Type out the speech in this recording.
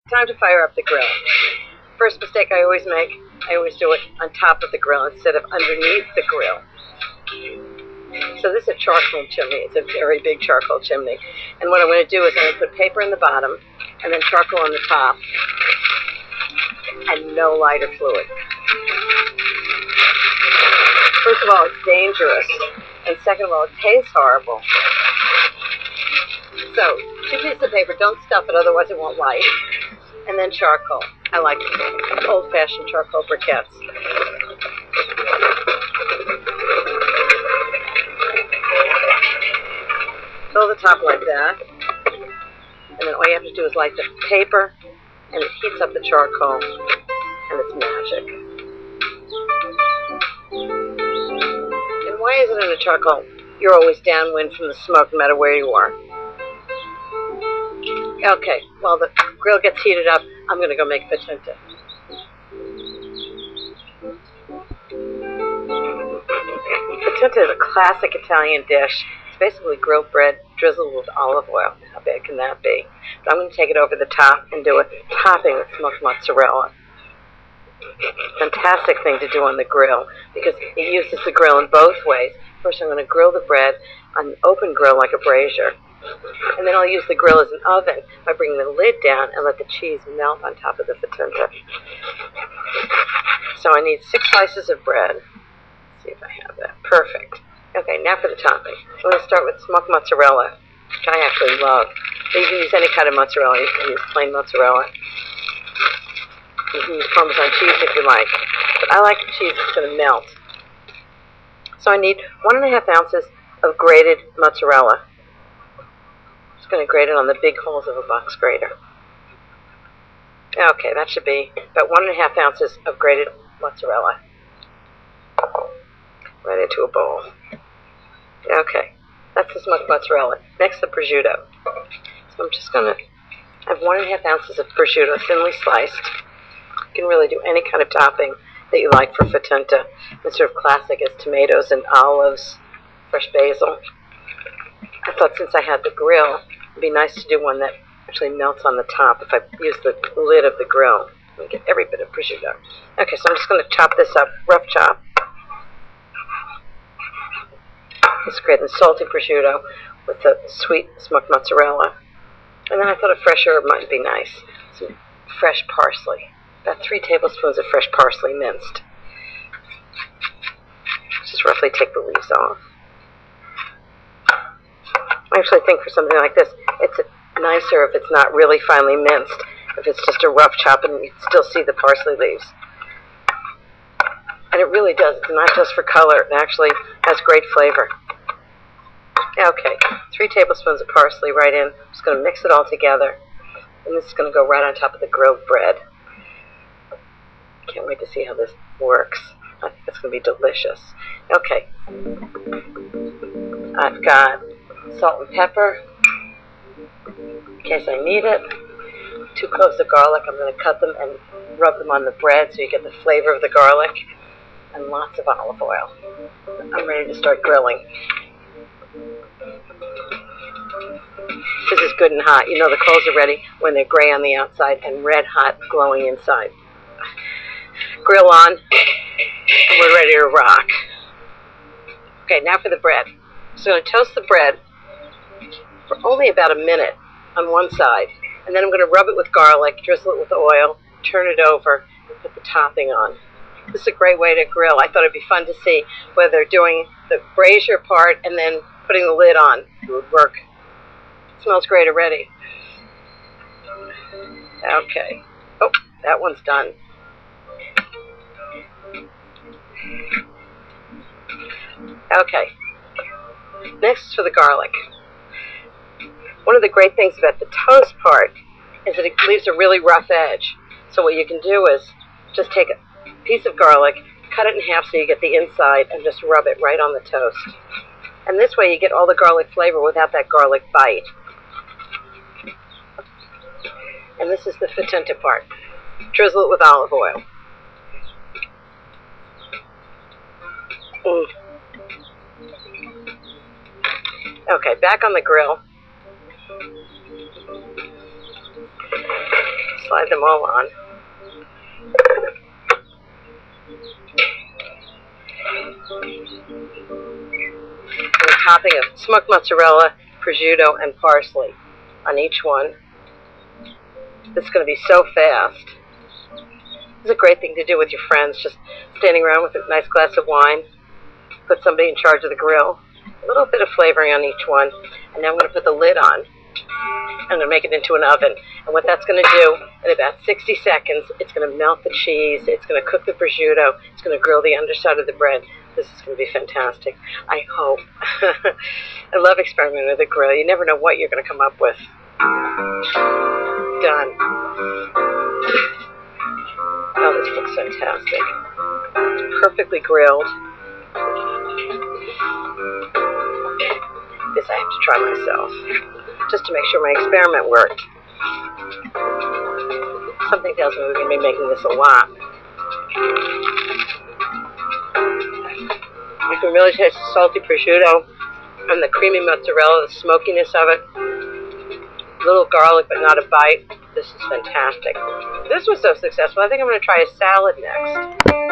Time to fire up the grill. First mistake I always make, I always do it on top of the grill instead of underneath the grill. So this is a charcoal chimney. It's a very big charcoal chimney. And what I'm going to do is I'm going to put paper in the bottom and then charcoal on the top and no lighter fluid. First of all, it's dangerous. And second of all, it tastes horrible. So, 2 pieces of paper, don't stuff it, otherwise it won't light. And then charcoal. I like old-fashioned charcoal briquettes. Fill the top like that. And then all you have to do is light the paper, and it heats up the charcoal, and it's magic. And why is it in the charcoal? You're always downwind from the smoke, no matter where you are. Okay, while the grill gets heated up, I'm going to go make fettunta. Fettunta is a classic Italian dish. It's basically grilled bread drizzled with olive oil. How bad can that be? But I'm going to take it over the top and do a topping with smoked mozzarella. Fantastic thing to do on the grill because it uses the grill in both ways. First, I'm going to grill the bread on an open grill like a brazier. And then I'll use the grill as an oven by bringing the lid down and let the cheese melt on top of the fettunta. So I need 6 slices of bread. Let's see if I have that. Perfect. Okay, now for the topping. I'm going to start with smoked mozzarella, which I actually love. So you can use any kind of mozzarella. You can use plain mozzarella. You can use Parmesan cheese if you like. But I like the cheese that's going to melt. So I need 1½ ounces of grated mozzarella. Just going to grate it on the big holes of a box grater. Okay, that should be about 1½ ounces of grated mozzarella. Right into a bowl. Okay, that's the smoked mozzarella. Next, the prosciutto. So I'm just going to have 1½ ounces of prosciutto, thinly sliced. You can really do any kind of topping that you like for fettunta. It's sort of classic as tomatoes and olives, fresh basil. I thought since I had the grill, it'd be nice to do one that actually melts on the top if I use the lid of the grill. And get every bit of prosciutto. Okay, so I'm just going to chop this up, rough chop. It's great and salty prosciutto with the sweet smoked mozzarella. And then I thought a fresh herb might be nice. Some fresh parsley. About 3 tablespoons of fresh parsley minced. Just roughly take the leaves off. I actually think for something like this, it's nicer if it's not really finely minced. If it's just a rough chop and you can still see the parsley leaves. And it really does. It's not just for color. It actually has great flavor. Okay, 3 tablespoons of parsley right in. I'm just going to mix it all together. And this is going to go right on top of the grilled bread. Can't wait to see how this works. I think it's going to be delicious. Okay. I've got salt and pepper in case I need it. 2 cloves of garlic. I'm going to cut them and rub them on the bread so you get the flavor of the garlic. And lots of olive oil. I'm ready to start grilling. This is good and hot. You know the coals are ready when they're gray on the outside and red hot, glowing inside. Grill on. And we're ready to rock. Okay, now for the bread. So I'm going to toast the bread for only about a minute on one side. And then I'm going to rub it with garlic, drizzle it with oil, turn it over, and put the topping on. This is a great way to grill. I thought it'd be fun to see whether doing the brazier part and then putting the lid on would work. It smells great already. Okay. Oh, that one's done. Okay. Next is for the garlic. One of the great things about the toast part is that it leaves a really rough edge. So what you can do is just take a piece of garlic, cut it in half so you get the inside, and just rub it right on the toast. And this way you get all the garlic flavor without that garlic bite. And this is the fettunta part. Drizzle it with olive oil. Okay, back on the grill. slide them all on. And a topping of smoked mozzarella, prosciutto, and parsley on each one. This is going to be so fast. It's a great thing to do with your friends, just standing around with a nice glass of wine. Put somebody in charge of the grill. A little bit of flavoring on each one. And now I'm going to put the lid on. I'm going to make it into an oven. And what that's going to do, in about 60 seconds, it's going to melt the cheese. It's going to cook the prosciutto. It's going to grill the underside of the bread. This is going to be fantastic. I hope. I love experimenting with a grill. You never know what you're going to come up with. Done. Oh, this looks fantastic. Perfectly grilled. This I have to try myself, just to make sure my experiment worked. Something tells me we're going to be making this a lot. You can really taste the salty prosciutto and the creamy mozzarella, the smokiness of it. A little garlic, but not a bite. This is fantastic. This was so successful, I think I'm going to try a salad next.